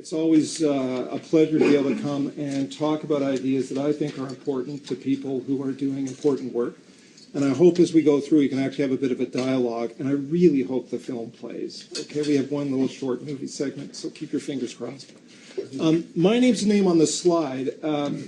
It's always a pleasure to be able to come and talk about ideas that I think are important to people who are doing important work. And I hope as we go through, you can actually have a bit of a dialogue, and I really hope the film plays. Okay, we have one little short movie segment, so keep your fingers crossed. My name's the name on the slide.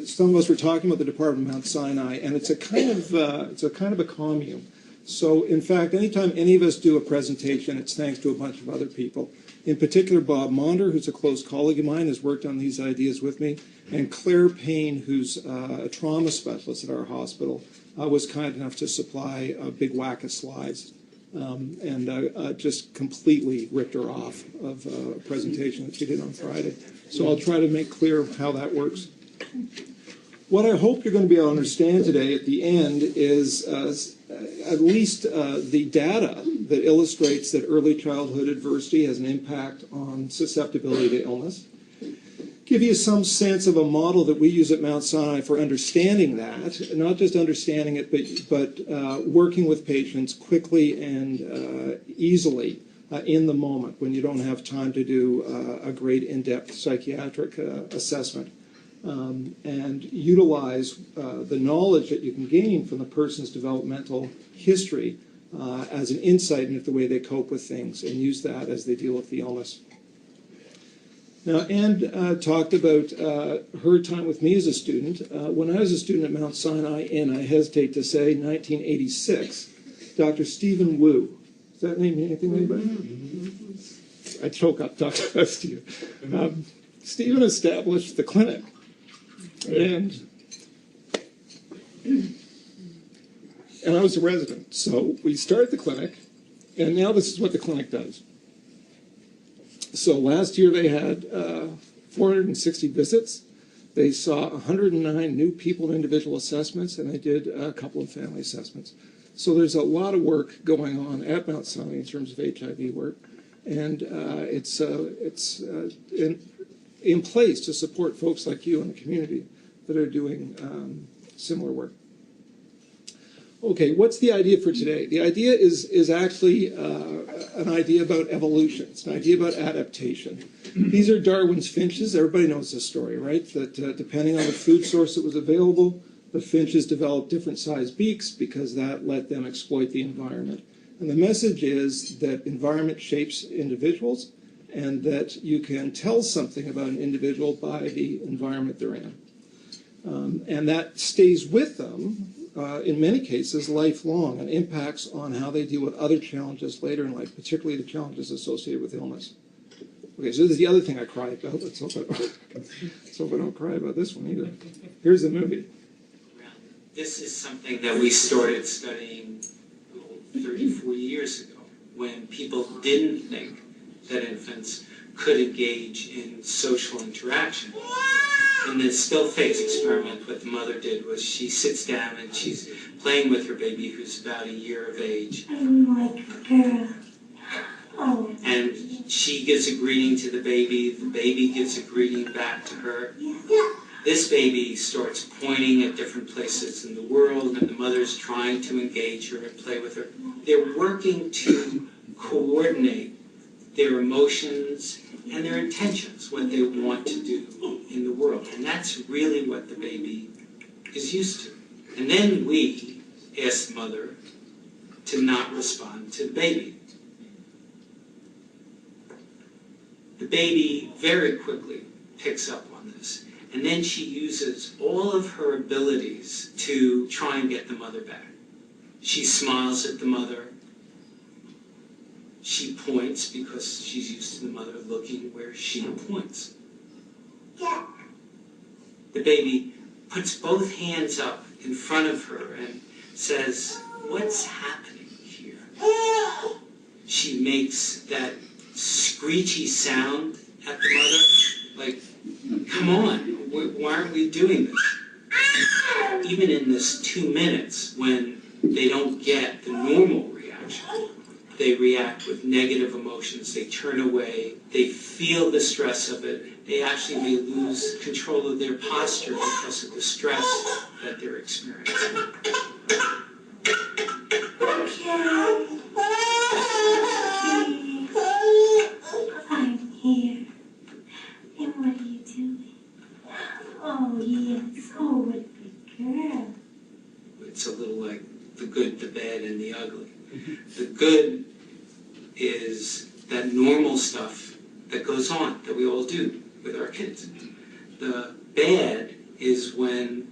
Some of us were talking about the Department of Mount Sinai, and it's a kind of a commune. So, in fact, anytime any of us do a presentation, it's thanks to a bunch of other people. In particular, Bob Monder, who's a close colleague of mine, has worked on these ideas with me, and Claire Payne, who's a trauma specialist at our hospital, was kind enough to supply a big whack of slides, and just completely ripped her off of a presentation that she did on Friday. So I'll try to make clear how that works. What I hope you're going to be able to understand today at the end is at least the data that illustrates that early childhood adversity has an impact on susceptibility to illness. Give you some sense of a model that we use at Mount Sinai for understanding that, not just understanding it, but working with patients quickly and easily in the moment when you don't have time to do a great in-depth psychiatric assessment. And utilize the knowledge that you can gain from the person's developmental history as an insight into the way they cope with things, and use that as they deal with the illness. Now, Anne talked about her time with me as a student. When I was a student at Mount Sinai in, I hesitate to say, 1986, Dr. Stephen Wu. Does that name mean anything to anybody? I choke up talking about Stephen. Stephen established the clinic. And I was a resident, so we started the clinic, and now this is what the clinic does. So last year they had 460 visits. They saw 109 new people in individual assessments, and they did a couple of family assessments. So there's a lot of work going on at Mount Sinai in terms of HIV work, and it's in place to support folks like you in the community that are doing similar work. Okay, what's the idea for today? The idea is actually an idea about evolution. It's an idea about adaptation. These are Darwin's finches. Everybody knows this story, right? That depending on the food source that was available, the finches developed different sized beaks because that let them exploit the environment. And the message is that environment shapes individuals, and that you can tell something about an individual by the environment they're in. And that stays with them, in many cases, lifelong, and impacts on how they deal with other challenges later in life, particularly the challenges associated with illness. Okay, so this is the other thing I cry about. Let's hope I don't cry about this one either. Here's the movie. This is something that we started studying 30, 40 years ago, when people didn't think that infants could engage in social interaction. In the still phase experiment, what the mother did was she sits down and she's playing with her baby who's about a year of age. And she gives a greeting to the baby gives a greeting back to her. This baby starts pointing at different places in the world, and the mother's trying to engage her and play with her. They're working to coordinate their emotions and their intentions, what they want to do in the world. And that's really what the baby is used to. And then we ask the mother to not respond to the baby. The baby very quickly picks up on this. And then she uses all of her abilities to try and get the mother back. She smiles at the mother. She points because she's used to the mother looking where she points. The baby puts both hands up in front of her and says, "What's happening here?" She makes that screechy sound at the mother, like, "Come on, why aren't we doing this?" Even in this 2 minutes, when they don't get the normal reaction, they react with negative emotions, they turn away, they feel the stress of it, they actually may lose control of their posture because of the stress that they're experiencing. I'm here. It good, the bad, and the ugly. The good is that normal stuff that goes on, that we all do with our kids. The bad is when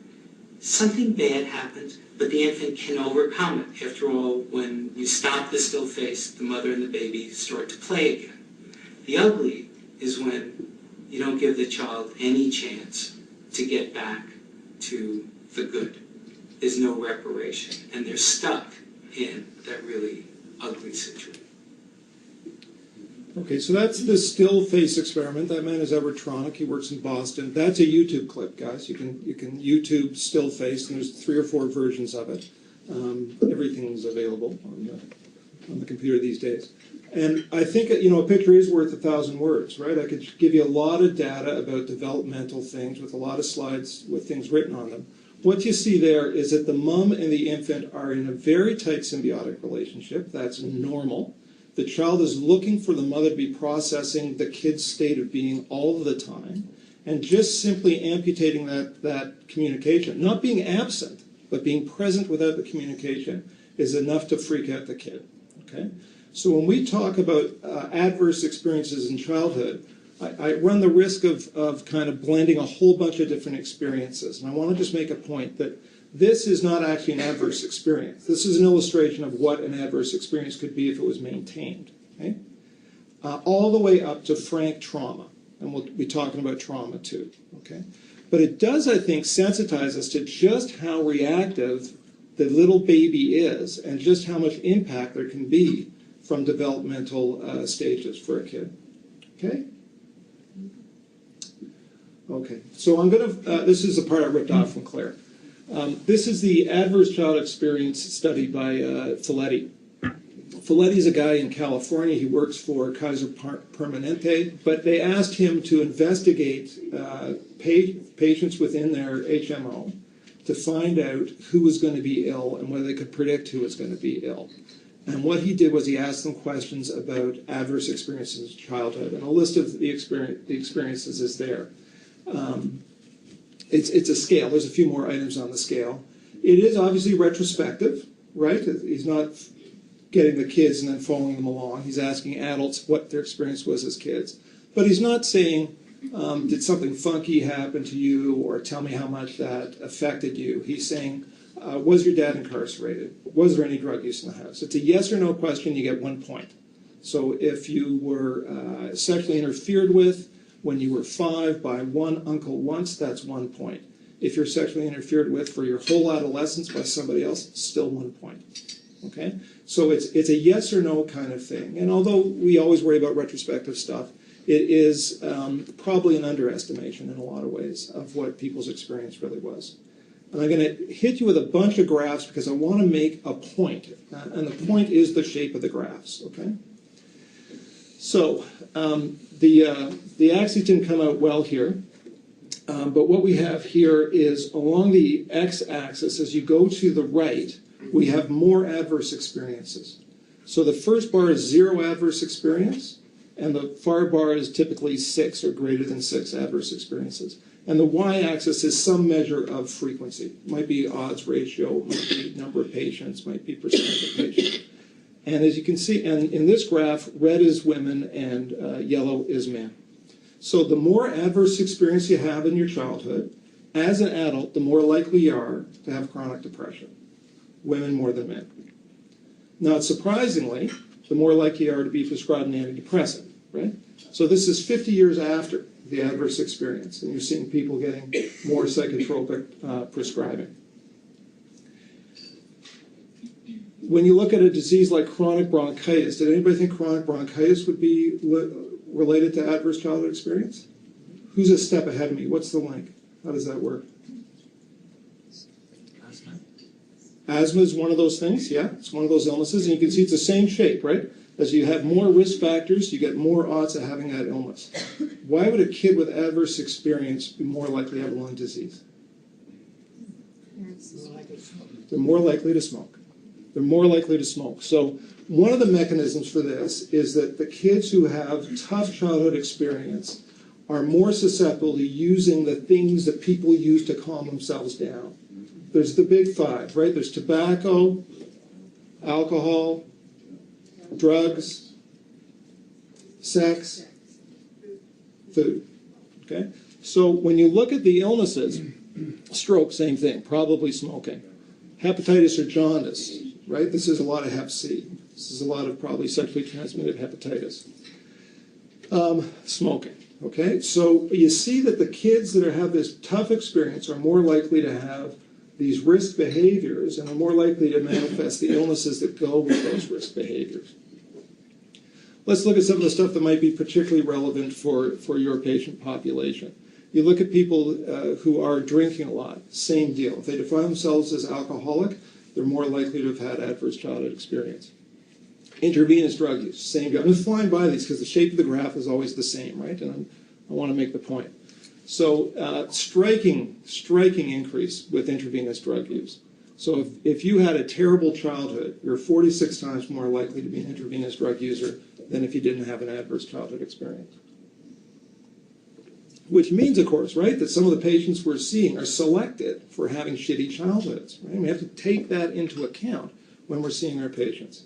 something bad happens, but the infant can overcome it. After all, when you stop the still face, the mother and the baby start to play again. The ugly is when you don't give the child any chance to get back to the good. There's no reparation, and they're stuck in that really ugly situation. Okay, so that's the still face experiment. That man is Edward Tronick. He works in Boston. That's a YouTube clip, guys. You can YouTube still face, and there's 3 or 4 versions of it. Everything's available on the computer these days. And I think, a picture is worth 1,000 words, right? I could give you a lot of data about developmental things with a lot of slides with things written on them. What you see there is that the mom and the infant are in a very tight symbiotic relationship. That's normal. The child is looking for the mother to be processing the kid's state of being all the time, and just simply amputating that communication, not being absent, but being present without the communication, is enough to freak out the kid. Okay? So when we talk about adverse experiences in childhood, I run the risk of kind of blending a whole bunch of different experiences. And I want to just make a point that this is not actually an adverse experience. This is an illustration of what an adverse experience could be if it was maintained. Okay? All the way up to frank trauma. And we'll be talking about trauma too. Okay? But it does, I think, sensitize us to just how reactive the little baby is and just how much impact there can be from developmental stages for a kid. Okay? Okay. So I'm going to, this is the part I ripped off from Claire. This is the adverse child experience study by Folletti. Folletti is a guy in California. He works for Kaiser Permanente, but they asked him to investigate patients within their HMO to find out who was going to be ill and whether they could predict who was going to be ill. And what he did was he asked them questions about adverse experiences in childhood, and a list of the experiences is there. It's a scale. There's a few more items on the scale. It is obviously retrospective, right? He's not getting the kids and then following them along. He's asking adults what their experience was as kids. But he's not saying, did something funky happen to you, or tell me how much that affected you. He's saying, was your dad incarcerated? Was there any drug use in the house? It's a yes or no question. You get 1 point. So if you were sexually interfered with when you were 5 by one uncle once, that's 1 point. If you're sexually interfered with for your whole adolescence by somebody else, still 1 point. Okay? So it's a yes or no kind of thing. And although we always worry about retrospective stuff, it is probably an underestimation in a lot of ways of what people's experience really was. And I'm going to hit you with a bunch of graphs because I want to make a point. And the point is the shape of the graphs. Okay? So the axes didn't come out well here. But what we have here is along the x-axis, as you go to the right, we have more adverse experiences. So the first bar is 0 adverse experience, and the far bar is typically 6 or greater than 6 adverse experiences. And the y-axis is some measure of frequency. It might be odds ratio, it might be number of patients, might be percentage of patients. And as you can see, and in this graph, red is women and yellow is men. So the more adverse experience you have in your childhood, as an adult, the more likely you are to have chronic depression. Women more than men. Not surprisingly, the more likely you are to be prescribed an antidepressant, right? So this is 50 years after the adverse experience, and you're seeing people getting more psychotropic prescribing. When you look at a disease like chronic bronchitis, did anybody think chronic bronchitis would be related to adverse childhood experience? Who's a step ahead of me? What's the link? How does that work? Asthma is one of those things, yeah. It's one of those illnesses, and you can see it's the same shape, right? As you have more risk factors, you get more odds of having that illness. Why would a kid with adverse experience be more likely to have lung disease? They're more likely to smoke. They're more likely to smoke. So one of the mechanisms for this is that the kids who have tough childhood experience are more susceptible to using the things that people use to calm themselves down. There's the big 5, right? There's tobacco, alcohol, drugs, sex, food. Okay? So when you look at the illnesses, stroke, same thing, probably smoking. Hepatitis or jaundice, right? This is a lot of hep C. This is a lot of probably sexually transmitted hepatitis. Smoking, okay? So you see that the kids that have this tough experience are more likely to have these risk behaviors and are more likely to manifest the illnesses that go with those risk behaviors. Let's look at some of the stuff that might be particularly relevant for your patient population. You look at people who are drinking a lot, same deal. If they define themselves as alcoholic, they're more likely to have had adverse childhood experience. Intravenous drug use, same deal. I'm just flying by these because the shape of the graph is always the same, right? And I want to make the point. So striking increase with intravenous drug use. So if you had a terrible childhood, you're 46 times more likely to be an intravenous drug user than if you didn't have an adverse childhood experience. Which means, of course, right, that some of the patients we're seeing are selected for having shitty childhoods. Right? We have to take that into account when we're seeing our patients.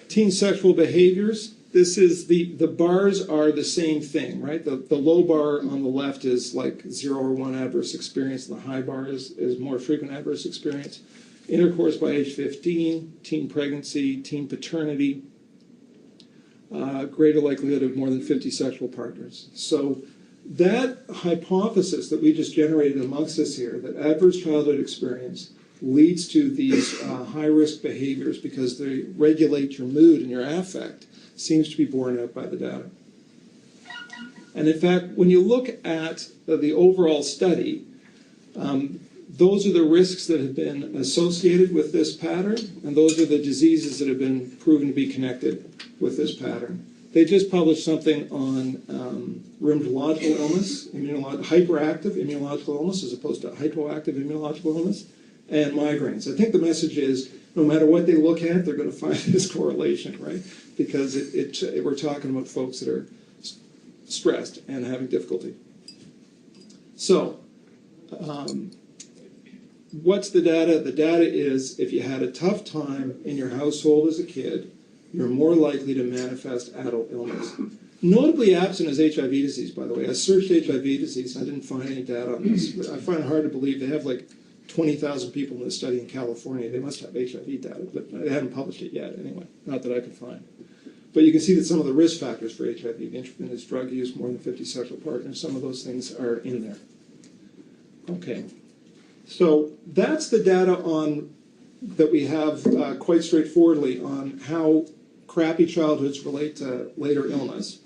Teen sexual behaviors. This is the bars are the same thing, right? The low bar on the left is like 0 or 1 adverse experience. The high bar is more frequent adverse experience. Intercourse by age 15, teen pregnancy, teen paternity, greater likelihood of more than 50 sexual partners. So that hypothesis that we just generated amongst us here, that adverse childhood experience leads to these high-risk behaviors because they regulate your mood and your affect, seems to be borne out by the data. And in fact, when you look at the overall study, those are the risks that have been associated with this pattern, and those are the diseases that have been proven to be connected with this pattern. They just published something on rheumatological illness, hyperactive immunological illness as opposed to hypoactive immunological illness, and migraines. I think the message is, no matter what they look at, they're going to find this correlation, right? Because we're talking about folks that are stressed and having difficulty. So, what's the data? The data is, if you had a tough time in your household as a kid, you're more likely to manifest adult illness. Notably absent is HIV disease, by the way. I searched HIV disease, and I didn't find any data on this. But I find it hard to believe they have like 20,000 people in this study in California. They must have HIV data, but they haven't published it yet anyway, not that I could find. But you can see that some of the risk factors for HIV, intravenous drug use, more than 50 sexual partners, some of those things are in there. Okay, so that's the data on that we have quite straightforwardly on how crappy childhoods relate to later illness.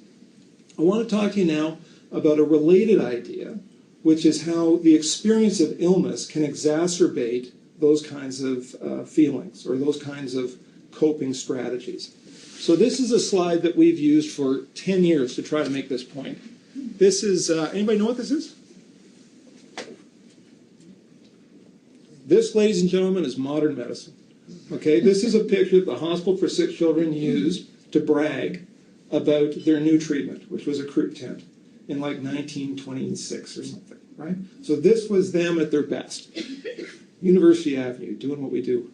I want to talk to you now about a related idea, which is how the experience of illness can exacerbate those kinds of feelings or those kinds of coping strategies. So this is a slide that we've used for 10 years to try to make this point. This is, anybody know what this is? This, ladies and gentlemen, is modern medicine. Okay, this is a picture that the Hospital for Sick Children used to brag about their new treatment, which was a croup tent in like 1926 or something, right? So this was them at their best. University Avenue, doing what we do.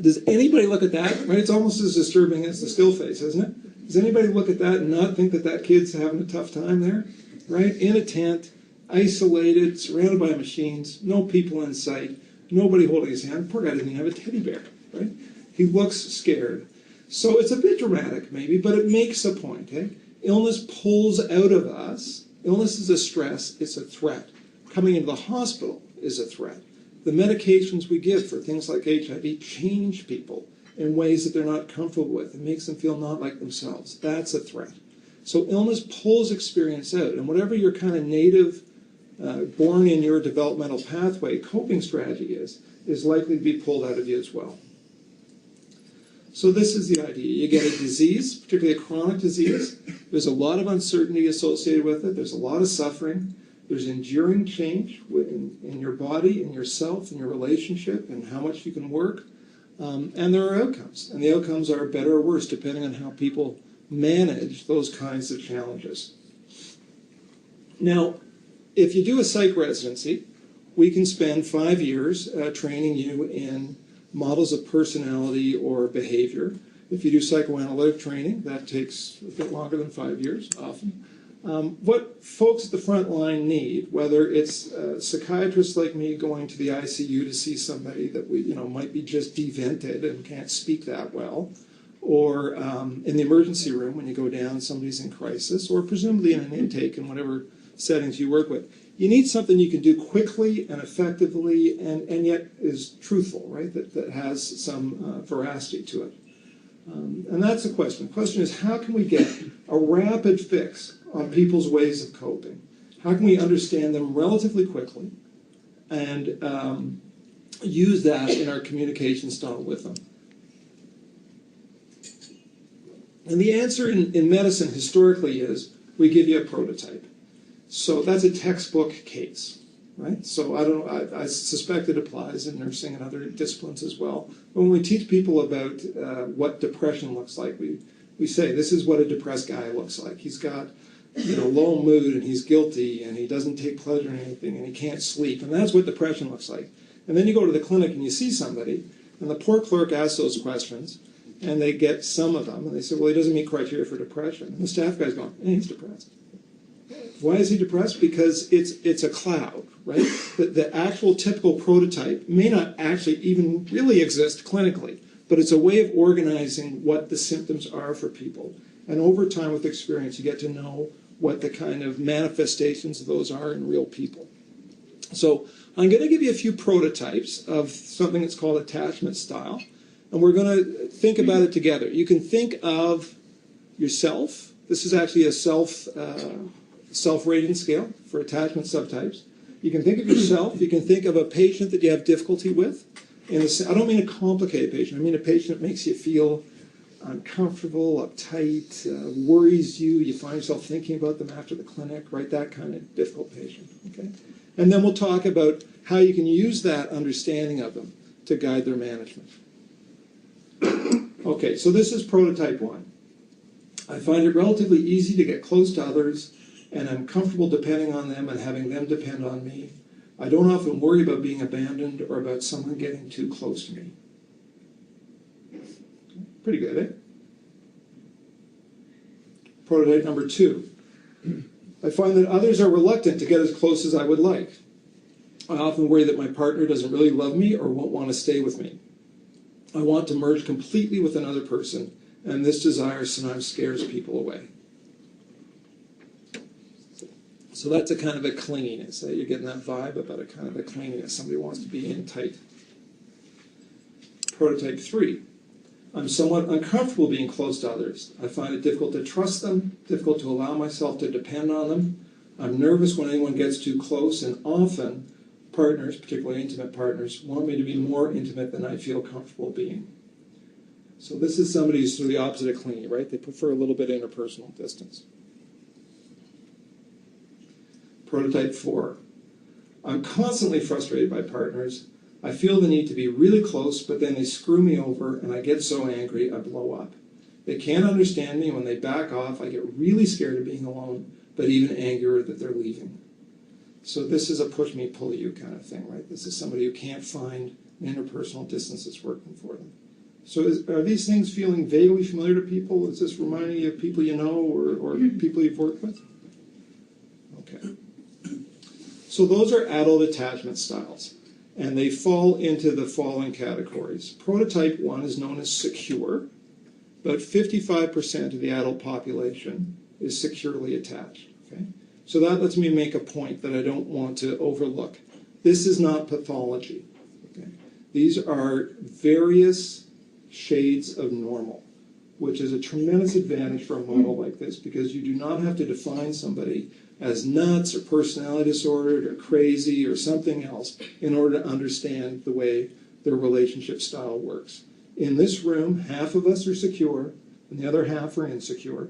Does anybody look at that? Right, it's almost as disturbing as the still face, isn't it? Does anybody look at that and not think that that kid's having a tough time there? Right, in a tent, isolated, surrounded by machines, no people in sight, nobody holding his hand. Poor guy doesn't even have a teddy bear, right? He looks scared. So it's a bit dramatic maybe, but it makes a point, eh? Illness pulls out of us. Illness is a stress, it's a threat. Coming into the hospital is a threat. The medications we give for things like HIV change people in ways that they're not comfortable with. It makes them feel not like themselves. That's a threat. So illness pulls experience out, and whatever your kind of native, born in your developmental pathway coping strategy is likely to be pulled out of you as well. So this is the idea. You get a disease, particularly a chronic disease. There's a lot of uncertainty associated with it. There's a lot of suffering. There's enduring change in your body, in yourself, in your relationship, and how much you can work. And there are outcomes. And the outcomes are better or worse depending on how people manage those kinds of challenges. Now, if you do a psych residency, we can spend 5 years training you in models of personality or behavior. If you do psychoanalytic training, that takes a bit longer than 5 years, often. What folks at the front line need, whether it's psychiatrists like me going to the ICU to see somebody that might be just devented and can't speak that well, or in the emergency room when you go down, somebody's in crisis, or presumably in an intake in whatever settings you work with. You need something you can do quickly and effectively and yet is truthful, right? That has some veracity to it. And that's the question. The question is, how can we get a rapid fix on people's ways of coping? How can we understand them relatively quickly and use that in our communication style with them? And the answer in medicine historically is we give you a prototype. So that's a textbook case, right? So I suspect it applies in nursing and other disciplines as well. When we teach people about what depression looks like, we say this is what a depressed guy looks like. He's got low mood and he's guilty and he doesn't take pleasure in anything and he can't sleep, and that's what depression looks like. And then you go to the clinic and you see somebody, and the poor clerk asks those questions, and they get some of them, and they say, well, he doesn't meet criteria for depression. And the staff guy's going, he's depressed. Why is he depressed? Because it's a cloud, right? The actual typical prototype may not actually even really exist clinically, but it's a way of organizing what the symptoms are for people. And over time with experience, you get to know what the kind of manifestations of those are in real people. So I'm going to give you a few prototypes of something that's called attachment style, and we're going to think about it together. You can think of yourself. This is actually a self-rating scale for attachment subtypes. You can think of yourself. You can think of a patient that you have difficulty with. I don't mean a complicated patient. I mean a patient that makes you feel uncomfortable, uptight, worries you. You find yourself thinking about them after the clinic, right? That kind of difficult patient. Okay. And then we'll talk about how you can use that understanding of them to guide their management. Okay, so this is prototype 1. I find it relatively easy to get close to others, and I'm comfortable depending on them and having them depend on me. I don't often worry about being abandoned or about someone getting too close to me. Pretty good, eh? Prototype number 2. I find that others are reluctant to get as close as I would like. I often worry that my partner doesn't really love me or won't want to stay with me. I want to merge completely with another person, and this desire sometimes scares people away. So that's a kind of a clinginess. You're getting that vibe about a kind of a clinginess. Somebody wants to be in tight. Prototype 3. I'm somewhat uncomfortable being close to others. I find it difficult to trust them, difficult to allow myself to depend on them. I'm nervous when anyone gets too close, and often partners, particularly intimate partners, want me to be more intimate than I feel comfortable being. So this is somebody who's sort of the opposite of clingy, right? They prefer a little bit of interpersonal distance. Prototype 4. I'm constantly frustrated by partners. I feel the need to be really close, but then they screw me over and I get so angry I blow up. They can't understand me. When they back off, I get really scared of being alone, but even angrier that they're leaving. So this is a push me, pull you kind of thing, right? This is somebody who can't find an interpersonal distance that's working for them. So are these things feeling vaguely familiar to people? Is this reminding you of people you know or people you've worked with? Okay. So those are adult attachment styles, and they fall into the following categories. Prototype 1 is known as secure. About 55% of the adult population is securely attached. Okay? So that lets me make a point that I don't want to overlook. This is not pathology. Okay? These are various shades of normal, which is a tremendous advantage for a model like this, because you do not have to define somebody as nuts or personality disordered or crazy or something else in order to understand the way their relationship style works. In this room, half of us are secure and the other half are insecure,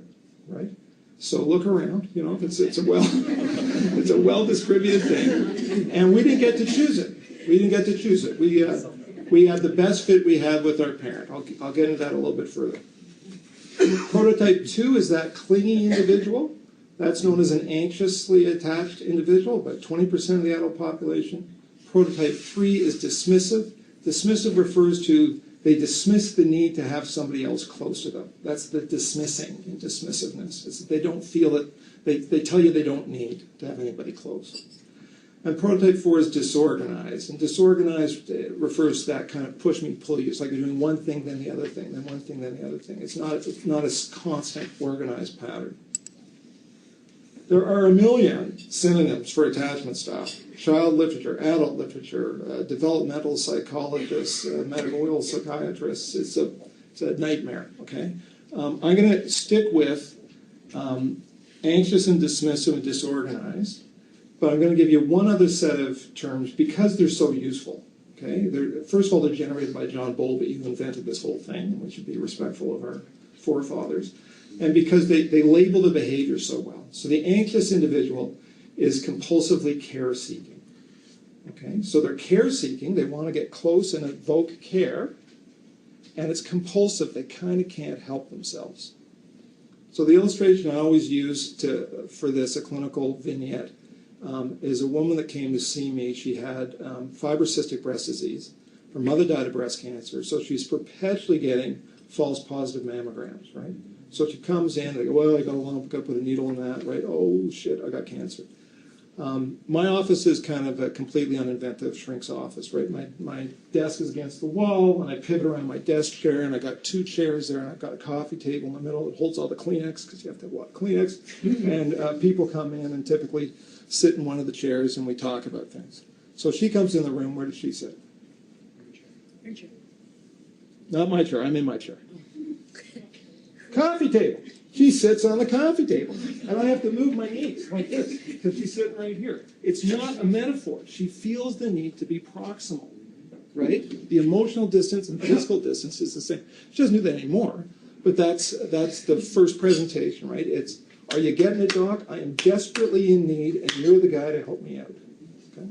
right? So look around, you know, it's a well-distributed thing. And we didn't get to choose it. We didn't get to choose it. We had the best fit we had with our parent. I'll get into that a little bit further. Prototype 2 is that clingy individual. That's known as an anxiously attached individual, about 20% of the adult population. Prototype 3 is dismissive. Dismissive refers to they dismiss the need to have somebody else close to them. That's the dismissing in dismissiveness. It's that they don't feel it. They tell you they don't need to have anybody close. And prototype 4 is disorganized. And disorganized refers to that kind of push me, pull you. It's like you're doing one thing, then the other thing, then one thing, then the other thing. It's not a constant organized pattern. There are a million synonyms for attachment style. Child literature, adult literature, developmental psychologists, medical psychiatrists. It's a nightmare, okay? I'm going to stick with anxious and dismissive and disorganized. But I'm going to give you one other set of terms because they're so useful. Okay, first of all, they're generated by John Bowlby, who invented this whole thing, and we should be respectful of our forefathers. And because they label the behavior so well. So the anxious individual is compulsively care-seeking. Okay, so they're care-seeking. They want to get close and evoke care, and it's compulsive. They kind of can't help themselves. So the illustration I always use for this, a clinical vignette, is a woman that came to see me. She had fibrocystic breast disease. Her mother died of breast cancer, so she's perpetually getting false positive mammograms, right? So she comes in, they go, well, I got a lump, got to put a needle in that, right? Oh, shit, I got cancer. My office is kind of a completely uninventive shrink's office, right? My desk is against the wall, and I pivot around my desk chair, and I got 2 chairs there, and I've got a coffee table in the middle that holds all the Kleenex, because you have to have a lot of Kleenex. And people come in and typically sit in one of the chairs, and we talk about things. So she comes in the room. Where does she sit? Your chair. Not my chair. I'm in my chair. Coffee table. She sits on the coffee table, and I have to move my knees like this because she's sitting right here. It's not a metaphor. She feels the need to be proximal, right? The emotional distance and physical distance is the same. She doesn't do that anymore, but that's the first presentation, right? It's, are you getting it, doc? I am desperately in need, and you're the guy to help me out. Okay?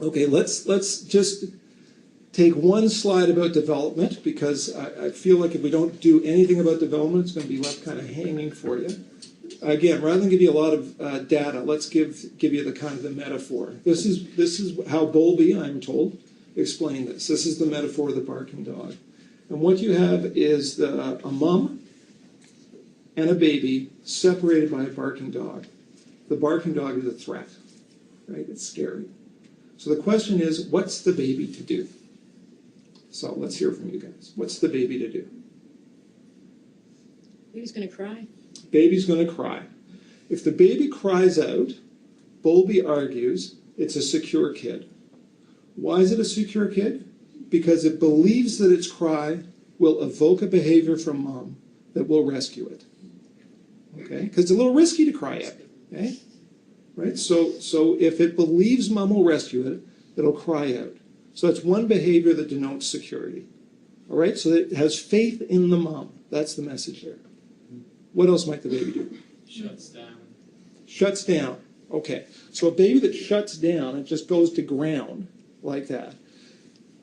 Okay, let's just take one slide about development, because I feel like if we don't do anything about development, it's going to be left kind of hanging for you. Again, rather than give you a lot of data, let's give you the kind of the metaphor. This is how Bowlby, I'm told, explained this. This is the metaphor of the barking dog. And what you have is a mom and a baby separated by a barking dog. The barking dog is a threat, right? It's scary. So the question is, what's the baby to do? So let's hear from you guys. What's the baby to do? Baby's going to cry. Baby's going to cry. If the baby cries out, Bowlby argues it's a secure kid. Why is it a secure kid? Because it believes that its cry will evoke a behavior from mom that will rescue it. Okay? Because it's a little risky to cry out. Okay? Right? So if it believes mom will rescue it, it'll cry out. So that's one behavior that denotes security. All right? So it has faith in the mom. That's the message there. What else might the baby do? Shuts down. Shuts down. Okay. So a baby that shuts down and just goes to ground like that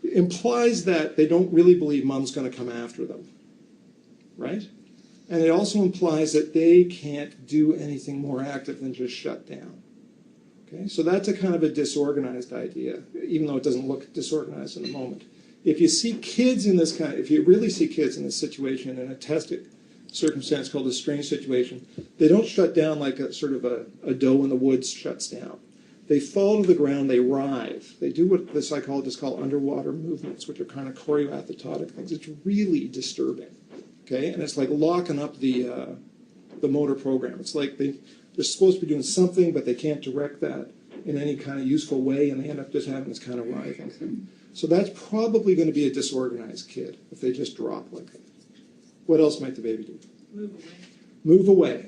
implies that they don't really believe mom's going to come after them. Right? And it also implies that they can't do anything more active than just shut down. Okay? So that's a kind of a disorganized idea, even though it doesn't look disorganized in the moment. If you see kids in this if you really see kids in this situation, in a tested circumstance called a strange situation, they don't shut down like a sort of a doe in the woods shuts down. They fall to the ground, they writhe. They do what the psychologists call underwater movements, which are kind of choreoathetotic things. It's really disturbing. Okay? And it's like locking up the motor program. It's like they're supposed to be doing something, but they can't direct that in any kind of useful way, and they end up just having this kind of writhing thing. So that's probably going to be a disorganized kid if they just drop like that. What else might the baby do? Move away. Move away.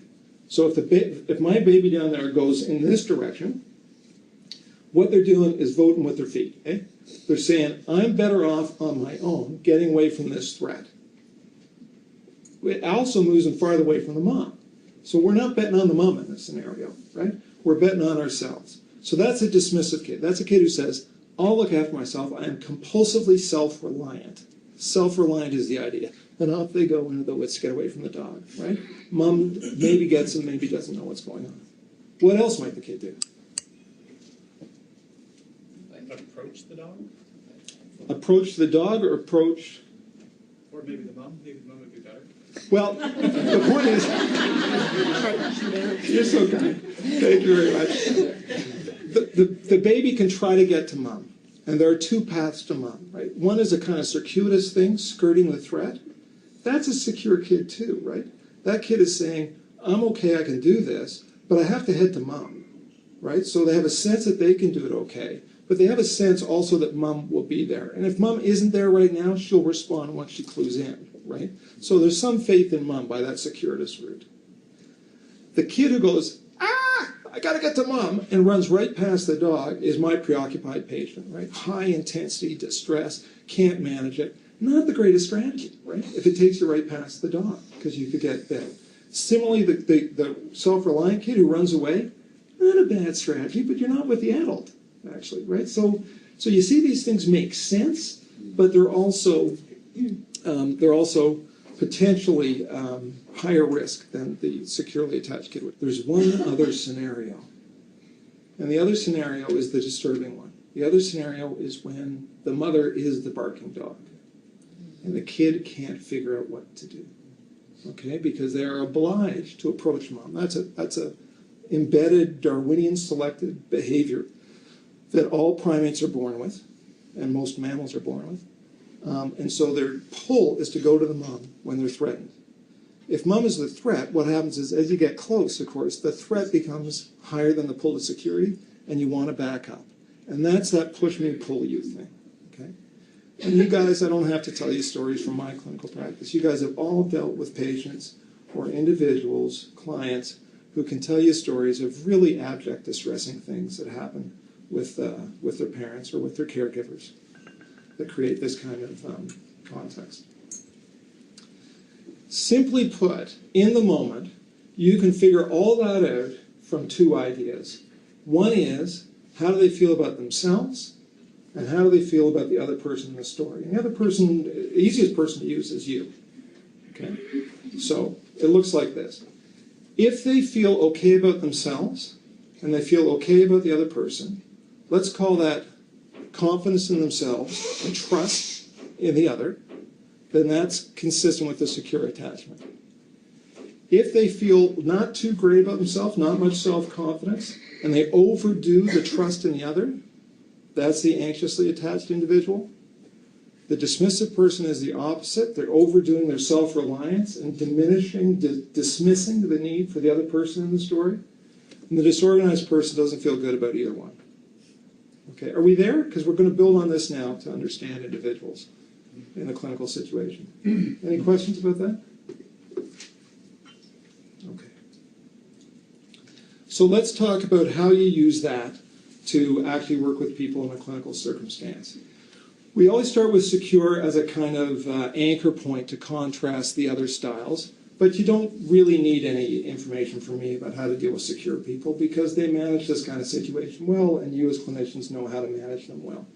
So if my baby down there goes in this direction, what they're doing is voting with their feet. Okay? They're saying, I'm better off on my own getting away from this threat. It also moves them farther away from the mom. So we're not betting on the mom in this scenario, right? We're betting on ourselves. So that's a dismissive kid. That's a kid who says, I'll look after myself. I am compulsively self-reliant. Self-reliant is the idea. And off they go into the woods to get away from the dog, right? Mom maybe gets him, maybe doesn't know what's going on. What else might the kid do? Approach the dog? Approach the dog or approach... Or maybe the mom? Maybe the mom would be better. Well, the point is... You're so kind. Thank you very much. The baby can try to get to mom. And there are two paths to mom, right? One is a kind of circuitous thing, skirting the threat. That's a secure kid too, right? That kid is saying, I'm okay, I can do this, but I have to head to mom, right? So they have a sense that they can do it okay, but they have a sense also that mom will be there. And if mom isn't there right now, she'll respond once she clues in, right? So there's some faith in mom by that circuitous route. The kid who goes, I gotta get to mom, and runs right past the dog is my preoccupied patient, right? High intensity distress, can't manage it. Not the greatest strategy, right? If it takes you right past the dog, because you could get bit. Similarly, the self-reliant kid who runs away, not a bad strategy, but you're not with the adult, actually, right? So you see these things make sense, but they're also potentially higher risk than the securely attached kid would. There's one other scenario, and the other scenario is the disturbing one. The other scenario is when the mother is the barking dog, and the kid can't figure out what to do, okay? Because they are obliged to approach mom. That's a embedded Darwinian selected behavior that all primates are born with, and most mammals are born with. And so their pull is to go to the mom when they're threatened. If mom is the threat, what happens is as you get close, of course, the threat becomes higher than the pull to security, and you want to back up. And that's that push me, pull you thing, okay? And you guys, I don't have to tell you stories from my clinical practice. You guys have all dealt with patients or individuals, clients, who can tell you stories of really abject, distressing things that happen with their parents or with their caregivers that create this kind of context. Simply put, in the moment, you can figure all that out from two ideas. One is, how do they feel about themselves? And how do they feel about the other person in the story? And the other person, the easiest person to use is you. Okay? So it looks like this. If they feel okay about themselves, and they feel okay about the other person, let's call that confidence in themselves and trust in the other, then that's consistent with the secure attachment. If they feel not too great about themselves, not much self-confidence, and they overdo the trust in the other, that's the anxiously attached individual. The dismissive person is the opposite. They're overdoing their self-reliance and diminishing, dismissing the need for the other person in the story. And the disorganized person doesn't feel good about either one. Okay, are we there? Because we're going to build on this now to understand individuals in a clinical situation. Any questions about that? Okay. So let's talk about how you use that to actually work with people in a clinical circumstance. We always start with secure as a kind of anchor point to contrast the other styles, but you don't really need any information from me about how to deal with secure people because they manage this kind of situation well, and you as clinicians know how to manage them well.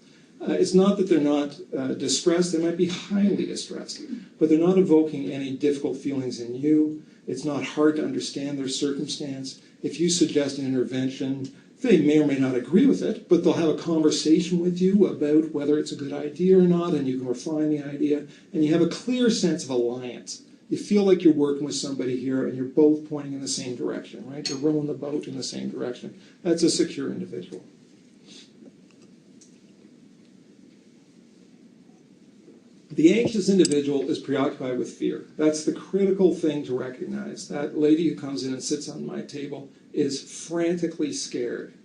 It's not that they're not distressed, they might be highly distressed, but they're not evoking any difficult feelings in you. It's not hard to understand their circumstance. If you suggest an intervention, they may or may not agree with it, but they'll have a conversation with you about whether it's a good idea or not, and you can refine the idea, and you have a clear sense of alliance. You feel like you're working with somebody here, and you're both pointing in the same direction, right? You're rowing the boat in the same direction. That's a secure individual. The anxious individual is preoccupied with fear. That's the critical thing to recognize. That lady who comes in and sits on my table is frantically scared.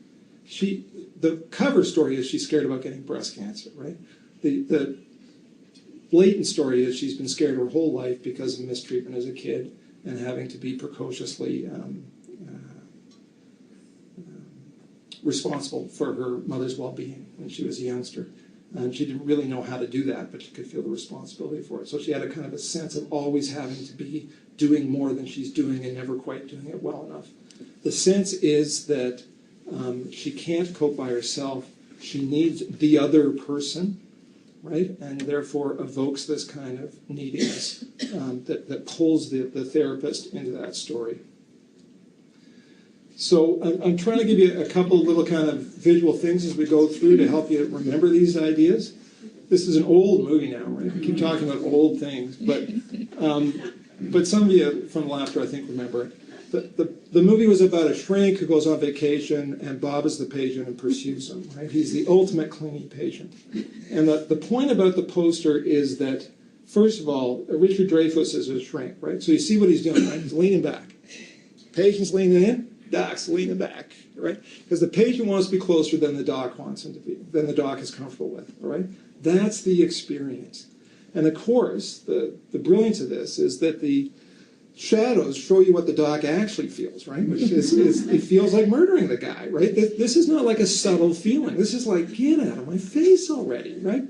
The cover story is she's scared about getting breast cancer, right? The blatant story is she's been scared her whole life because of mistreatment as a kid and having to be precociously responsible for her mother's well-being when she was a youngster. And she didn't really know how to do that, but she could feel the responsibility for it. So she had a kind of a sense of always having to be doing more than she's doing and never quite doing it well enough. The sense is that she can't cope by herself. She needs the other person, right? And therefore evokes this kind of neediness that pulls the therapist into that story. So I'm trying to give you a couple little kind of visual things as we go through to help you remember these ideas. This is an old movie now, right? We keep talking about old things, but some of you from laughter, I think, remember it. The movie was about a shrink who goes on vacation, and Bob is the patient and pursues him, right? He's the ultimate clingy patient. And the point about the poster is that, first of all, Richard Dreyfuss is a shrink, right? So you see what he's doing, right? He's leaning back. Patient's leaning in, doc's leaning back, right? Because the patient wants to be closer than the doc wants him to be, than the doc is comfortable with, all right? That's the experience. And of course, the brilliance of this is that the shadows show you what the doc actually feels, right? Which is it feels like murdering the guy, right? This is not like a subtle feeling. This is like, get out of my face already, right?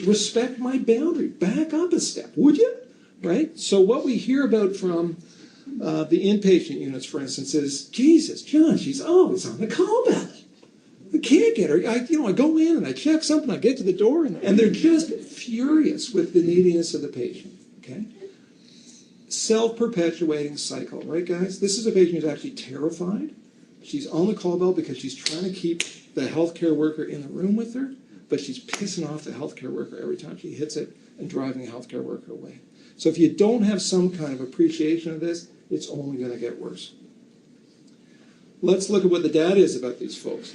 Respect my boundary. Back up a step, would you? Right? So what we hear about from the inpatient units, for instance, is, Jesus, John, she's always on the call bell. I can't get her. I go in and I check something, I get to the door, and they're just furious with the neediness of the patient, okay? Self-perpetuating cycle, right, guys? This is a patient who's actually terrified. She's on the call bell because she's trying to keep the healthcare worker in the room with her, but she's pissing off the healthcare worker every time she hits it and driving the healthcare worker away. So if you don't have some kind of appreciation of this, it's only going to get worse. Let's look at what the data is about these folks.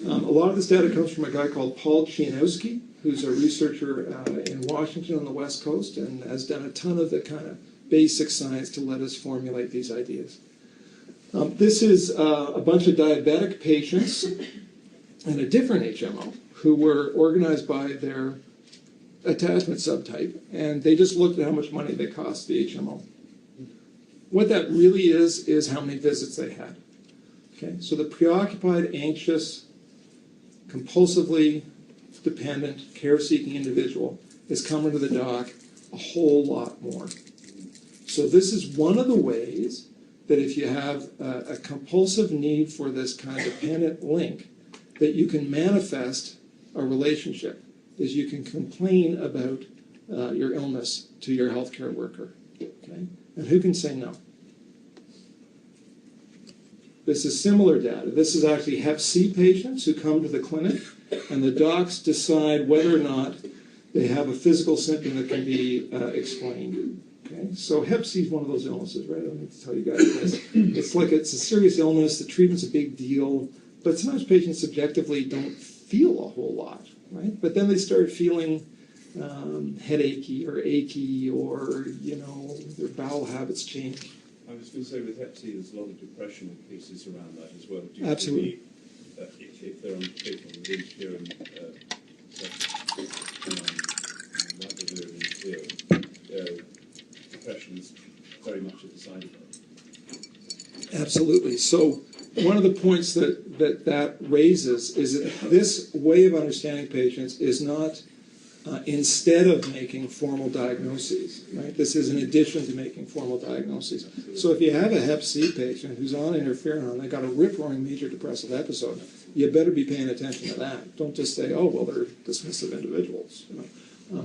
A lot of this data comes from a guy called Paul Janoski, who's a researcher in Washington on the West Coast and has done a ton of the kind of basic science to let us formulate these ideas. This is a bunch of diabetic patients and a different HMO who were organized by their attachment subtype, and they just looked at how much money they cost the HMO. What that really is how many visits they had. Okay, so the preoccupied, anxious, compulsively dependent, care-seeking individual is coming to the doc a whole lot more. So this is one of the ways that if you have a compulsive need for this kind of dependent link, that you can manifest a relationship, is you can complain about your illness to your healthcare worker. Okay? And who can say no? This is similar data. This is actually Hep C patients who come to the clinic, and the docs decide whether or not they have a physical symptom that can be explained. Okay? So Hep C is one of those illnesses, right? I don't need to tell you guys this. It's a serious illness. The treatment's a big deal, but sometimes patients subjectively don't feel a whole lot, right? But then they start feeling headachy or achy, or their bowel habits change. I was going to say with Hep C, there's a lot of depression cases around that as well. Do you Absolutely. Believe, if they're unfaithful with interfering depression is very much a side effect. Absolutely. So one of the points that raises is that this way of understanding patients is not instead of making formal diagnoses, right? This is in addition to making formal diagnoses. So if you have a Hep C patient who's on interferon, they got a rip-roaring major depressive episode, you better be paying attention to that. Don't just say, oh, well, they're dismissive individuals.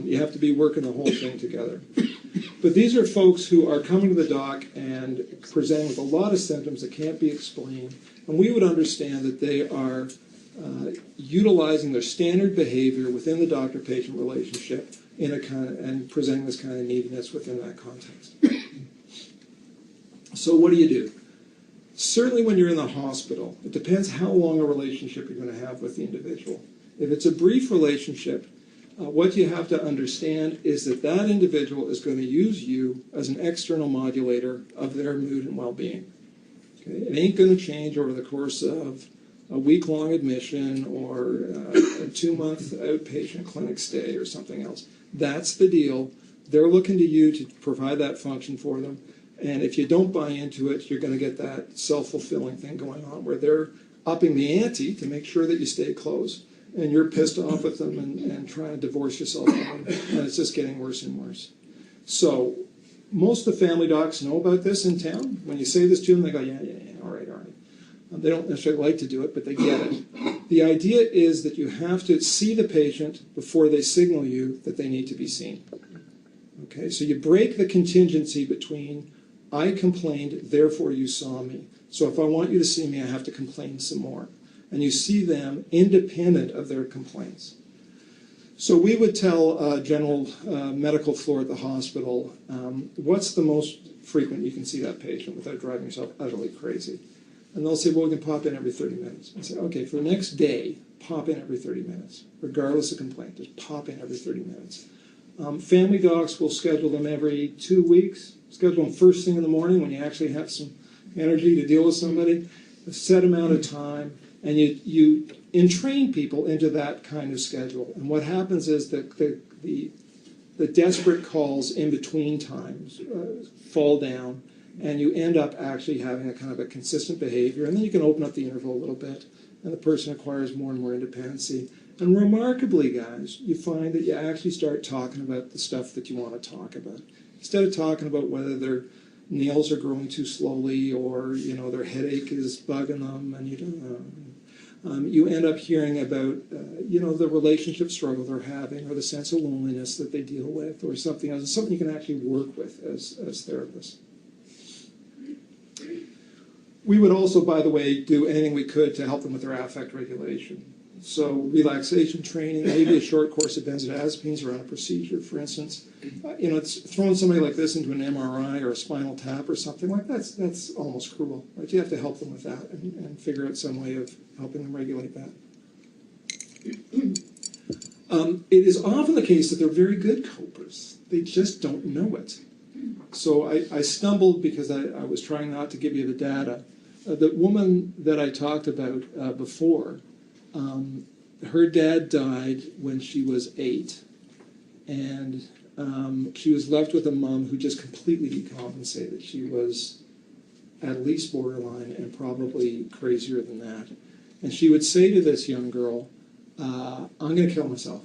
You have to be working the whole thing together. But these are folks who are coming to the doc and presenting with a lot of symptoms that can't be explained, and we would understand that they are utilizing their standard behavior within the doctor-patient relationship and presenting this kind of neediness within that context. So what do? Certainly when you're in the hospital, it depends how long a relationship you're going to have with the individual. If it's a brief relationship, what you have to understand is that that individual is going to use you as an external modulator of their mood and well-being. Okay? It ain't going to change over the course of a week-long admission or a 2-month outpatient clinic stay or something else. That's the deal. They're looking to you to provide that function for them. And if you don't buy into it, you're going to get that self-fulfilling thing going on where they're upping the ante to make sure that you stay close. And you're pissed off with them and trying to divorce yourself from them. And it's just getting worse and worse. So most of the family docs know about this in town. When you say this to them, they go, yeah, all right. They don't necessarily like to do it, but they get it. The idea is that you have to see the patient before they signal you that they need to be seen. Okay, so you break the contingency between I complained, therefore you saw me. So if I want you to see me, I have to complain some more. And you see them independent of their complaints. So we would tell general medical floor at the hospital, what's the most frequent you can see that patient without driving yourself utterly crazy? And they'll say, well, we can pop in every 30 minutes. I say, okay, for the next day, pop in every 30 minutes, regardless of complaint. Just pop in every 30 minutes. Family docs will schedule them every 2 weeks. Schedule them first thing in the morning when you actually have some energy to deal with somebody. A set amount of time. And you entrain people into that kind of schedule. And what happens is that the desperate calls in between times fall down, and you end up actually having a kind of a consistent behavior. And then you can open up the interval a little bit, and the person acquires more and more independency. And remarkably, guys, you find that you actually start talking about the stuff that you want to talk about. Instead of talking about whether their nails are growing too slowly or, you know, their headache is bugging them, and you don't know. You end up hearing about, you know, the relationship struggle they're having, or the sense of loneliness that they deal with, or something else. It's something you can actually work with as therapists. We would also, by the way, do anything we could to help them with their affect regulation. So relaxation training, maybe a short course of benzodiazepines around a procedure, for instance. You know, it's throwing somebody like this into an MRI or a spinal tap or something like that. That's almost cruel, right? You have to help them with that and figure out some way of helping them regulate that. It is often the case that they're very good copers. They just don't know it. So I stumbled because I was trying not to give you the data. The woman that I talked about before, her dad died when she was 8, and she was left with a mom who just completely decompensated. She was at least borderline and probably crazier than that. And she would say to this young girl, I'm going to kill myself.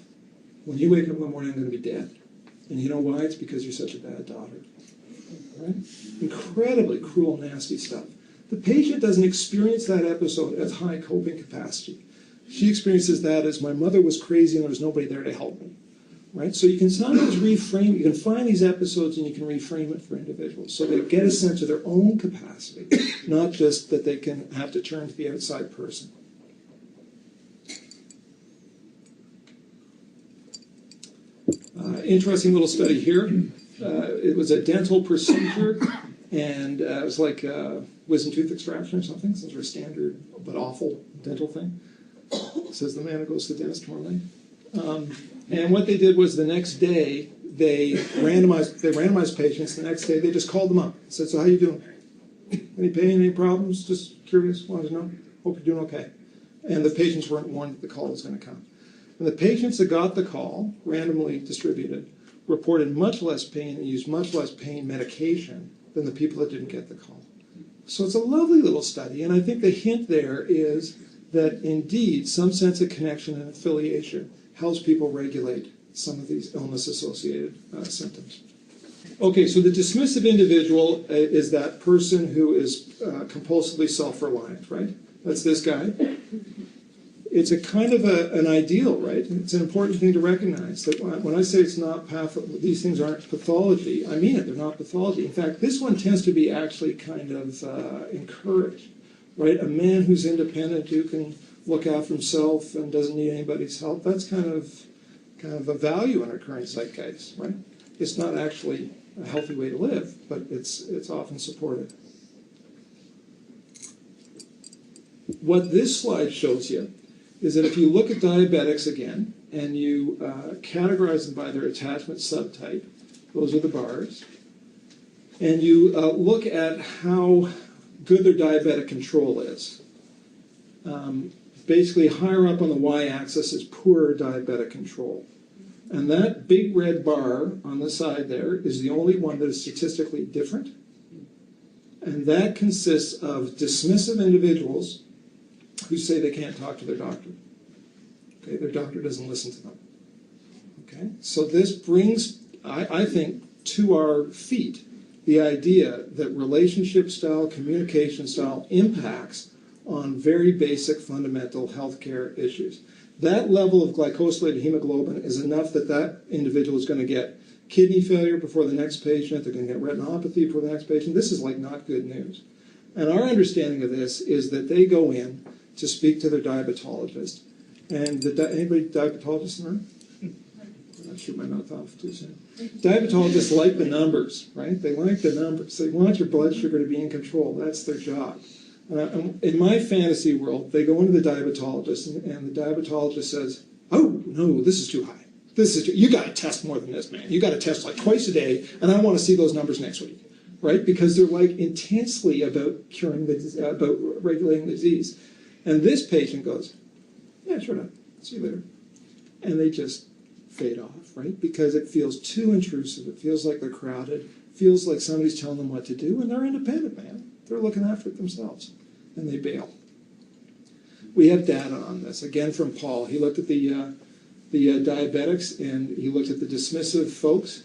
When you wake up in the morning, I'm going to be dead. And you know why? It's because you're such a bad daughter. Right? Incredibly cruel, nasty stuff. The patient doesn't experience that episode as high coping capacity. She experiences that as my mother was crazy and there was nobody there to help me. Right? So you can sometimes reframe, you can find these episodes and you can reframe it for individuals so they get a sense of their own capacity, not just that they can have to turn to the outside person. Interesting little study here. It was a dental procedure, and it was like wisdom tooth extraction or something, some sort of standard but awful dental thing. Says the man who goes to the dentist tomorrow night. And what they did was the next day they randomized patients. The next day they just called them up and said, "So how you doing? Any pain? Any problems? Just curious. Wanted to know. Hope you're doing okay." And the patients weren't warned that the call was going to come. And the patients that got the call, randomly distributed, reported much less pain and used much less pain medication than the people that didn't get the call. So it's a lovely little study, and I think the hint there is that indeed some sense of connection and affiliation helps people regulate some of these illness-associated symptoms. Okay, so the dismissive individual is that person who is compulsively self-reliant, right? That's this guy. It's a kind of an ideal, right? It's an important thing to recognize that when I say it's not these things aren't pathology, I mean it, they're not pathology. In fact, this one tends to be actually kind of encouraged, right? A man who's independent, who can look after himself and doesn't need anybody's help, that's kind of a value in our current zeitgeist, right? It's not actually a healthy way to live, but it's often supported. What this slide shows you is that if you look at diabetics again, and you categorize them by their attachment subtype, those are the bars, and you look at how good their diabetic control is. Basically, higher up on the y-axis is poor diabetic control. And that big red bar on the side there is the only one that is statistically different. And that consists of dismissive individuals who say they can't talk to their doctor. Okay, their doctor doesn't listen to them. Okay, so this brings, I think, to our feet the idea that relationship style, communication style impacts on very basic fundamental healthcare issues. That level of glycosylated hemoglobin is enough that that individual is going to get kidney failure before the next patient, they're going to get retinopathy before the next patient. This is like not good news. And our understanding of this is that they go in to speak to their diabetologist. And anybody diabetologist in the room? I'll shoot my mouth off too soon. Diabetologists like the numbers, right? They like the numbers. They want your blood sugar to be in control. That's their job. In my fantasy world, they go into the diabetologist, and the diabetologist says, "Oh, no, this is too high. You got to test more than this, man. You got to test like twice a day, and I want to see those numbers next week." Right? Because they're like intensely about about regulating the disease. And this patient goes, "Yeah, sure enough. See you later." And they just fade off, right? Because it feels too intrusive. It feels like they're crowded. It feels like somebody's telling them what to do, and they're independent, man. They're looking after it themselves, and they bail. We have data on this, again from Paul. He looked at the diabetics, and he looked at the dismissive folks,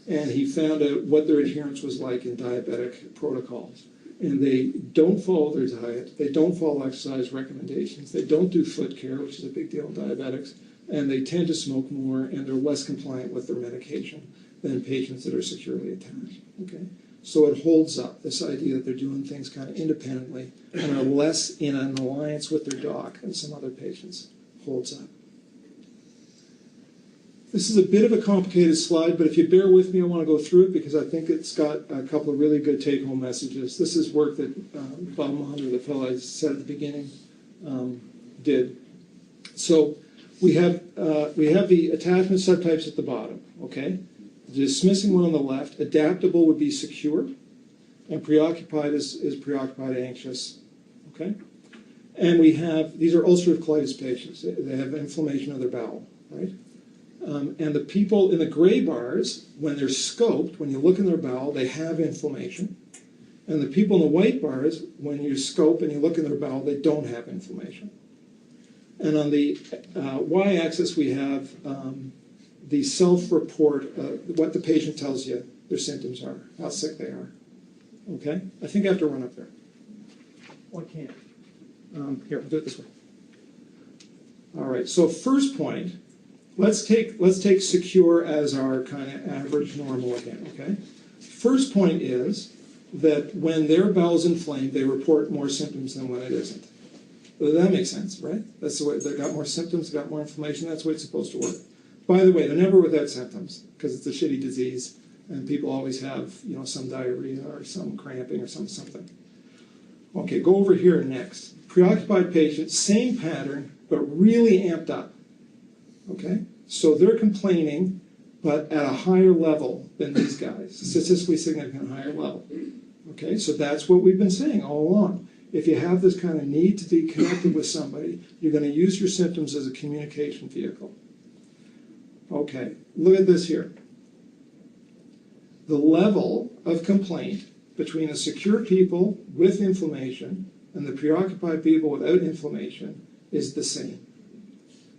and he found out what their adherence was like in diabetic protocols. And they don't follow their diet. They don't follow exercise recommendations. They don't do foot care, which is a big deal in diabetics. And they tend to smoke more, and they're less compliant with their medication than patients that are securely attached. Okay? So it holds up, this idea that they're doing things kind of independently and are less in an alliance with their doc than some other patients. Holds up. This is a bit of a complicated slide, but if you bear with me, I want to go through it because I think it's got a couple of really good take-home messages. This is work that Jon Hunter, the fellow I said at the beginning, did. So we have the attachment subtypes at the bottom, okay? Dismissing one on the left. Adaptable would be secure, and preoccupied is preoccupied, anxious, okay? And we have, these are ulcerative colitis patients. They have inflammation of their bowel, right? And the people in the gray bars, when they're scoped, when you look in their bowel, they have inflammation. And the people in the white bars, when you scope and you look in their bowel, they don't have inflammation. And on the y-axis, we have the self-report, what the patient tells you their symptoms are, how sick they are. Okay? I think I have to run up there. Oh, I can't. Here, we'll do it this way. All right, so first point, let's take secure as our kind of average normal again, okay? First point is that when their bowel's inflamed, they report more symptoms than when it isn't. Well, that makes sense, right? That's the way, they got more symptoms, they got more inflammation, that's the way it's supposed to work. By the way, they're never without symptoms, because it's a shitty disease, and people always have, some diarrhea or some cramping or something. Okay, go over here next. Preoccupied patient, same pattern, but really amped up. Okay? So they're complaining, but at a higher level than these guys, statistically significant higher level. Okay? So that's what we've been saying all along. If you have this kind of need to be connected with somebody, you're going to use your symptoms as a communication vehicle. Okay, look at this here. The level of complaint between the secure people with inflammation and the preoccupied people without inflammation is the same.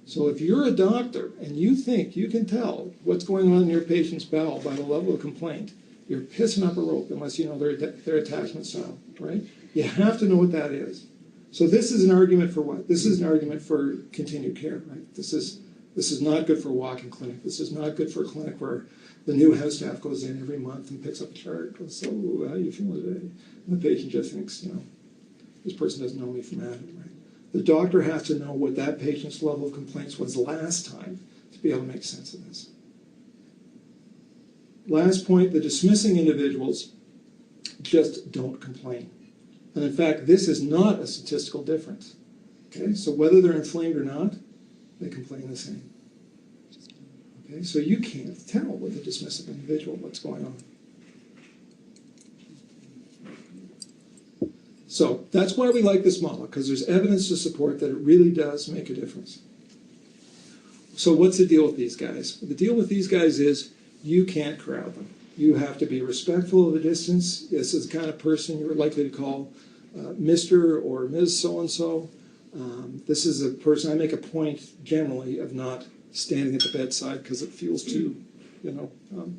So if you're a doctor and you think you can tell what's going on in your patient's bowel by the level of complaint, you're pissing up a rope unless you know their attachment style, right? You have to know what that is. So this is an argument for what? This is an argument for continued care, right? This is not good for a walk-in clinic. This is not good for a clinic where the new house staff goes in every month and picks up a chart and goes, "So, how are you feeling today?" And the patient just thinks, this person doesn't know me from Adam, right? The doctor has to know what that patient's level of complaints was last time to be able to make sense of this. Last point, the dismissing individuals just don't complain. And in fact, this is not a statistical difference. Okay, so whether they're inflamed or not, they complain the same. Okay, so you can't tell with a dismissive individual what's going on. So that's why we like this model, because there's evidence to support that it really does make a difference. So what's the deal with these guys? The deal with these guys is you can't crowd them. You have to be respectful of the distance. This is the kind of person you're likely to call Mr. or Ms. So-and-so. This is a person, I make a point generally of not standing at the bedside because it feels too,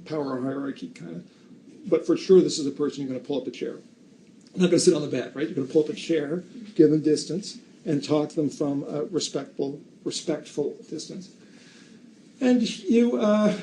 power hierarchy kind of. But for sure, this is a person you're going to pull up a chair. You're not going to sit on the bed, right? You're going to pull up a chair, give them distance, and talk to them from a respectful distance. And you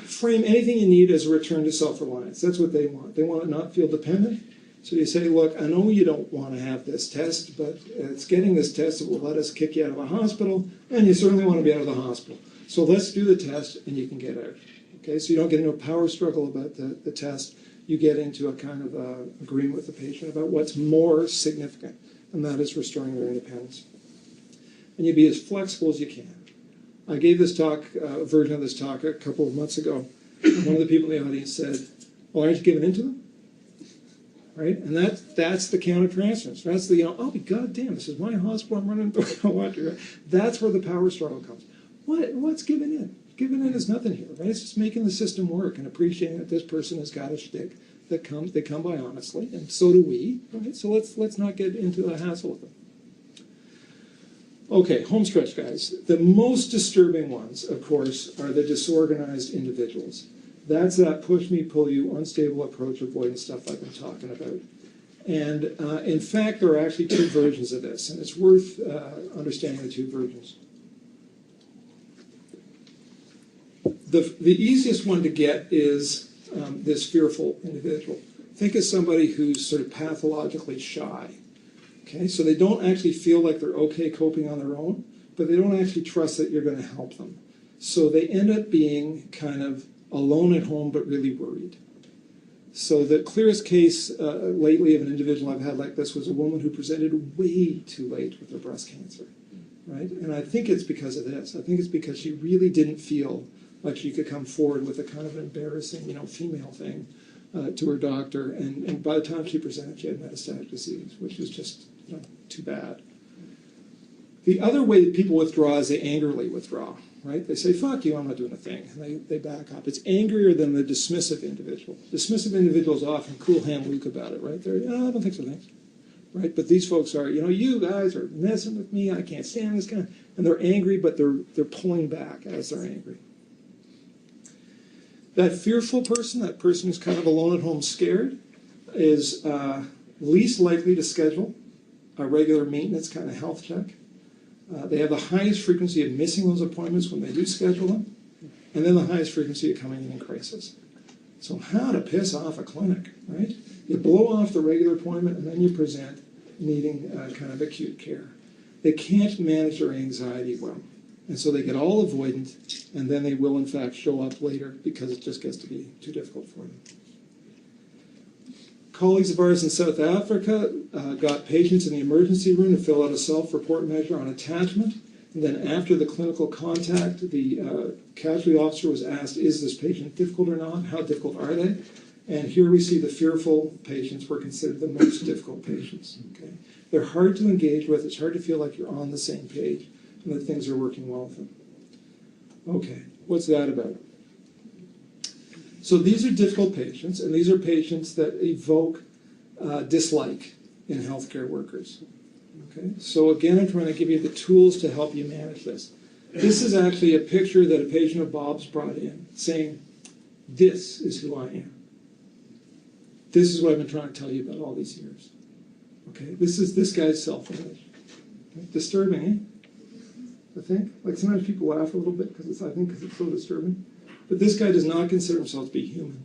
frame anything you need as a return to self-reliance. That's what they want. They want to not feel dependent, So you say, look, I know you don't want to have this test, but it's getting this test that will let us kick you out of the hospital, and you certainly want to be out of the hospital. So let's do the test, and you can get out. Okay, so you don't get into a power struggle about the test. You get into a kind of agreement with the patient about what's more significant, and that is restoring their independence. And you be as flexible as you can. I gave this talk, a version of this talk, a couple of months ago, and one of the people in the audience said, well, aren't you giving in to them? Right? And that's the countertransference. That's the, oh, God damn, this is my hospital, I'm running water. That's where the power struggle comes. What's giving in? Giving in is nothing here, right? It's just making the system work and appreciating that this person has got a shtick that they come by honestly, and so do we, right? So let's not get into the hassle with them. Okay, home stretch, guys. The most disturbing ones, of course, are the disorganized individuals. That's that push me, pull you, unstable approach avoidance stuff I've been talking about. And in fact, there are actually two versions of this, and it's worth understanding the two versions. The easiest one to get is this fearful individual. Think of somebody who's sort of pathologically shy. Okay, so they don't actually feel like they're okay coping on their own, but they don't actually trust that you're going to help them. So they end up being kind of alone at home, but really worried. So the clearest case lately of an individual I've had like this was a woman who presented way too late with her breast cancer, right? And I think it's because of this. I think it's because she really didn't feel like she could come forward with a kind of embarrassing, female thing to her doctor. And by the time she presented, she had metastatic disease, which was just too bad. The other way that people withdraw is they angrily withdraw, right? They say, fuck you, I'm not doing a thing. And they back up. It's angrier than the dismissive individual. Dismissive individuals often cool hand Luke about it, right? They're, I don't think so, thanks. Right? But these folks are, you guys are messing with me, I can't stand this guy. And they're angry, but they're pulling back as they're angry. That fearful person, that person who's kind of alone at home scared, is least likely to schedule a regular maintenance kind of health check. They have the highest frequency of missing those appointments when they do schedule them, and then the highest frequency of coming in crisis. So how to piss off a clinic, right? You blow off the regular appointment, and then you present needing kind of acute care. They can't manage their anxiety well, and so they get all avoidant, and then they will, in fact, show up later because it just gets to be too difficult for them. Colleagues of ours in South Africa got patients in the emergency room to fill out a self-report measure on attachment. And then after the clinical contact, the casualty officer was asked, is this patient difficult or not? How difficult are they? And here we see the fearful patients were considered the most difficult patients. Okay? They're hard to engage with. It's hard to feel like you're on the same page and that things are working well with them. Okay, what's that about? So these are difficult patients, and these are patients that evoke dislike in healthcare workers. Okay? So again, I'm trying to give you the tools to help you manage this. This is actually a picture that a patient of Bob's brought in, saying, this is who I am. This is what I've been trying to tell you about all these years. Okay? This is this guy's self-image. Okay? Disturbing, eh? I think. Like sometimes people laugh a little bit because it's so disturbing. But this guy does not consider himself to be human.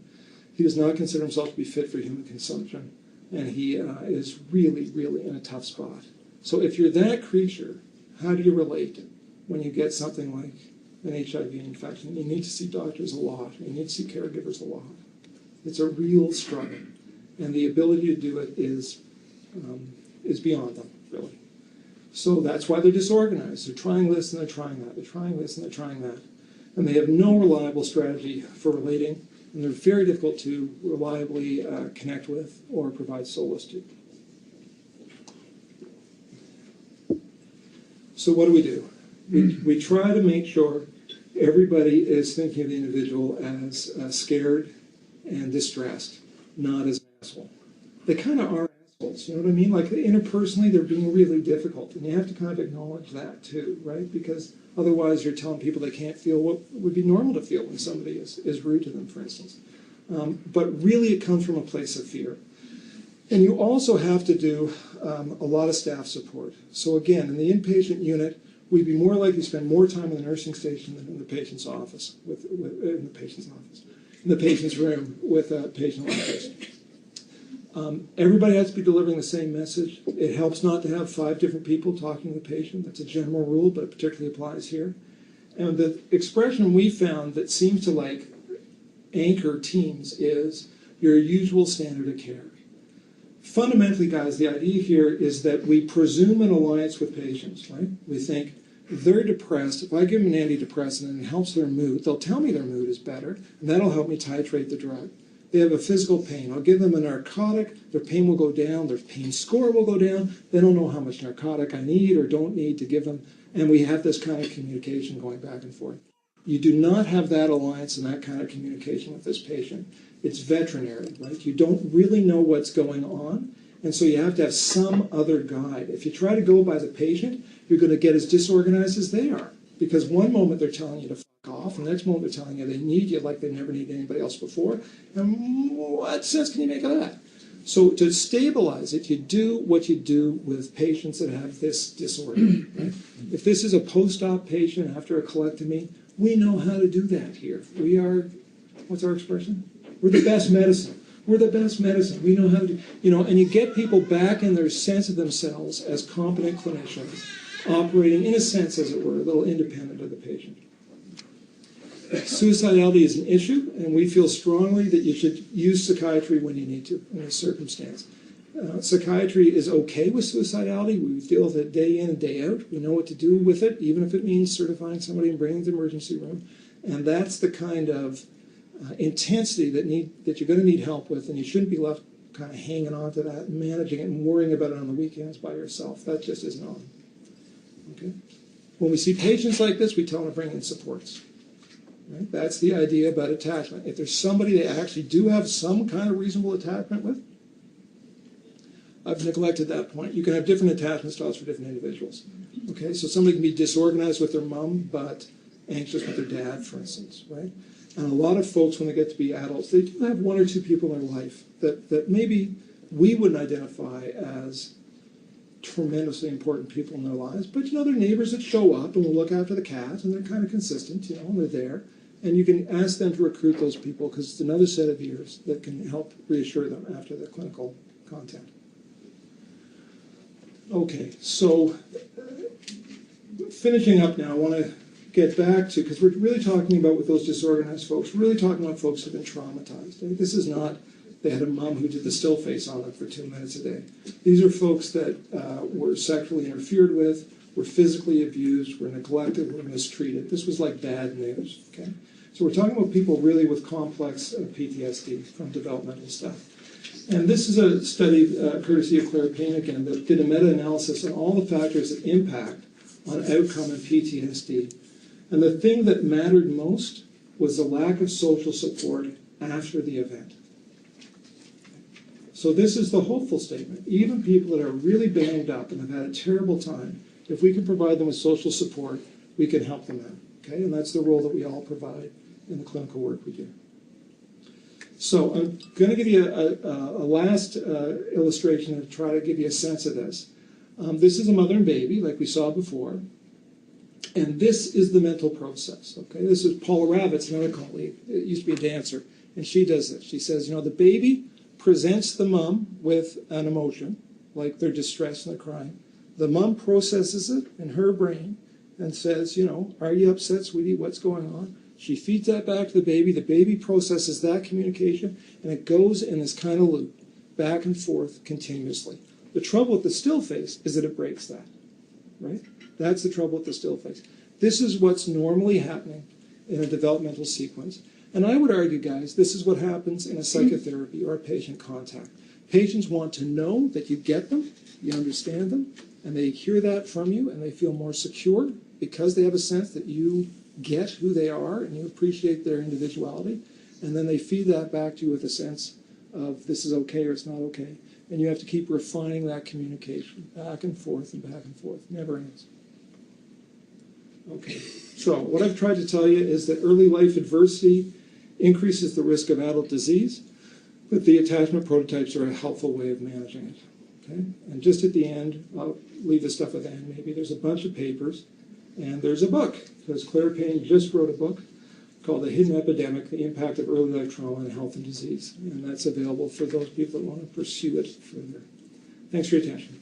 He does not consider himself to be fit for human consumption. And he is really, really in a tough spot. So if you're that creature, how do you relate when you get something like an HIV infection? You need to see doctors a lot. You need to see caregivers a lot. It's a real struggle. And the ability to do it is beyond them, really. So that's why they're disorganized. They're trying this and they're trying that. They're trying this and they're trying that. And they have no reliable strategy for relating, and they're very difficult to reliably connect with or provide solace to. So what do? We try to make sure everybody is thinking of the individual as scared and distressed, not as an asshole. They kind of are assholes, you know what I mean? Like interpersonally, they're being really difficult, and you have to kind of acknowledge that too, right? Because otherwise, you're telling people they can't feel what would be normal to feel when somebody is rude to them, for instance. But really, it comes from a place of fear. And you also have to do a lot of staff support. So again, in the inpatient unit, we'd be more likely to spend more time in the nursing station than in the patient's office, in the patient's room with a patient like this. Everybody has to be delivering the same message. It helps not to have 5 different people talking to the patient. That's a general rule, but it particularly applies here. And the expression we found that seems to like anchor teams is your usual standard of care. Fundamentally, guys, the idea here is that we presume an alliance with patients, right? We think they're depressed. If I give them an antidepressant and it helps their mood, they'll tell me their mood is better, and that'll help me titrate the drug. They have a physical pain. I'll give them a narcotic. Their pain will go down. Their pain score will go down. They don't know how much narcotic I need or don't need to give them. And we have this kind of communication going back and forth. You do not have that alliance and that kind of communication with this patient. It's veterinary, right? You don't really know what's going on, and so you have to have some other guide. If you try to go by the patient, you're going to get as disorganized as they are, because one moment they're telling you to fuck off, and the next moment they're telling you they need you like they never needed anybody else before. And what sense can you make of that? So to stabilize it, you do what you do with patients that have this disorder. Right? If this is a post-op patient after a colectomy, we know how to do that here. We are, what's our expression? We're the best medicine. We're the best medicine. We know how to do, and you get people back in their sense of themselves as competent clinicians, operating in a sense, as it were, a little independent of the patient. Suicidality is an issue, and we feel strongly that you should use psychiatry when you need to, in a circumstance. Psychiatry is okay with suicidality. We deal with it day in and day out. We know what to do with it, even if it means certifying somebody and bringing them to the emergency room. And that's the kind of intensity that you're going to need help with, and you shouldn't be left kind of hanging on to that, managing it, and worrying about it on the weekends by yourself. That just isn't on. Okay? When we see patients like this, we tell them to bring in supports. Right? That's the idea about attachment. If there's somebody they actually do have some kind of reasonable attachment with, I've neglected that point. You can have different attachment styles for different individuals. Okay, so somebody can be disorganized with their mom, but anxious with their dad, for instance, right? And a lot of folks, when they get to be adults, they do have 1 or 2 people in their life that maybe we wouldn't identify as tremendously important people in their lives, but they're neighbors that show up and will look after the cat, and they're kind of consistent, and they're there. And you can ask them to recruit those people, because it's another set of ears that can help reassure them after the clinical content. Okay, so finishing up now, I want to get back to, because we're really talking about with those disorganized folks, we're really talking about folks who have been traumatized. This is not, they had a mom who did the still face on them for 2 minutes a day. These are folks that were sexually interfered with, were physically abused, were neglected, were mistreated. This was like bad news, okay? So we're talking about people really with complex PTSD from developmental stuff. And this is a study, courtesy of Claire Payne again, that did a meta-analysis on all the factors that impact on outcome in PTSD. And the thing that mattered most was the lack of social support after the event. So this is the hopeful statement. Even people that are really banged up and have had a terrible time, if we can provide them with social support, we can help them out. Okay? And that's the role that we all provide in the clinical work we do. So I'm going to give you a last illustration to try to give you a sense of this. This is a mother and baby, like we saw before. And this is the mental process. Okay, this is Paula Ravitz, another colleague. It used to be a dancer. And she does this. She says, the baby presents the mom with an emotion, like they're distressed and they're crying. The mom processes it in her brain and says, are you upset, sweetie? What's going on? She feeds that back to the baby. The baby processes that communication, and it goes in this kind of loop, back and forth continuously. The trouble with the still face is that it breaks that, right? That's the trouble with the still face. This is what's normally happening in a developmental sequence. And I would argue, guys, this is what happens in a psychotherapy or a patient contact. Patients want to know that you get them, you understand them, and they hear that from you, and they feel more secure because they have a sense that you get who they are and you appreciate their individuality. And then they feed that back to you with a sense of this is okay or it's not okay. And you have to keep refining that communication back and forth and back and forth. Never ends. Okay, so what I've tried to tell you is that early life adversity increases the risk of adult disease, but the attachment prototypes are a helpful way of managing it. Okay, and just at the end, I'll leave this stuff at the end maybe, there's a bunch of papers, and there's a book, because Claire Payne just wrote a book called The Hidden Epidemic, The Impact of Early Life Trauma on Health and Disease. And that's available for those people that want to pursue it further. Thanks for your attention.